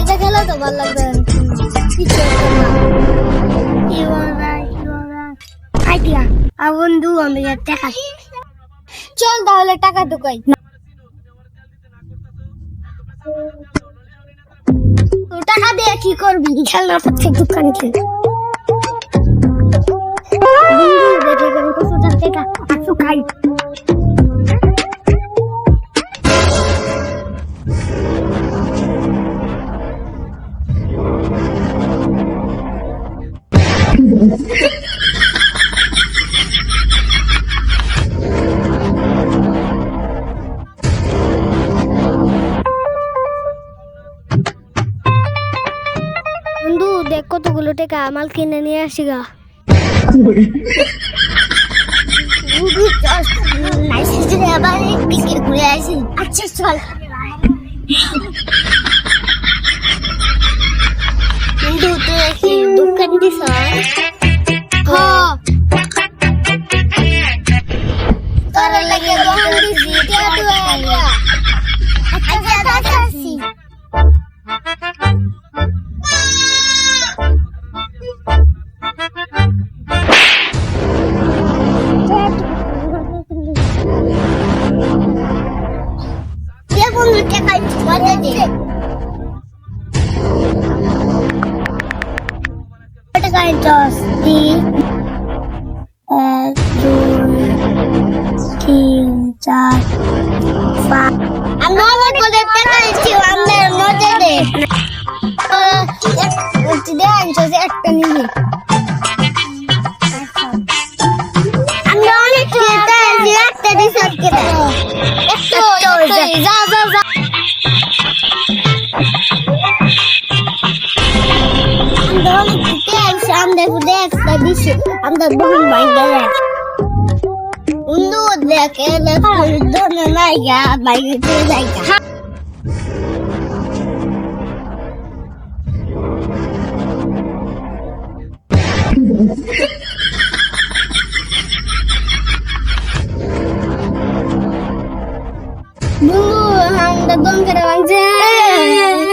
এটা খেলা তো ভালো লাগবে আইডিয়া আর বন্ধু আমি টাকা চল তাহলে টাকা ঢুকাই টাকা দিয়ে কি করবি খেলনা পাচ্ছে দোকান থেকে খাই বন্ধু দেখ কতগুলো টাকা মাল কিনে নিয়ে আসি গা আচ্ছা চল বন্ধু তুই দোকান দিস তোর লাগে দোকান দিছি আমরা বহু মাইন্ডে বন্ধু দেখে ধরে লাইগা বাইরে যাইগা বন্ধু আমরা দম করে ভাঙছে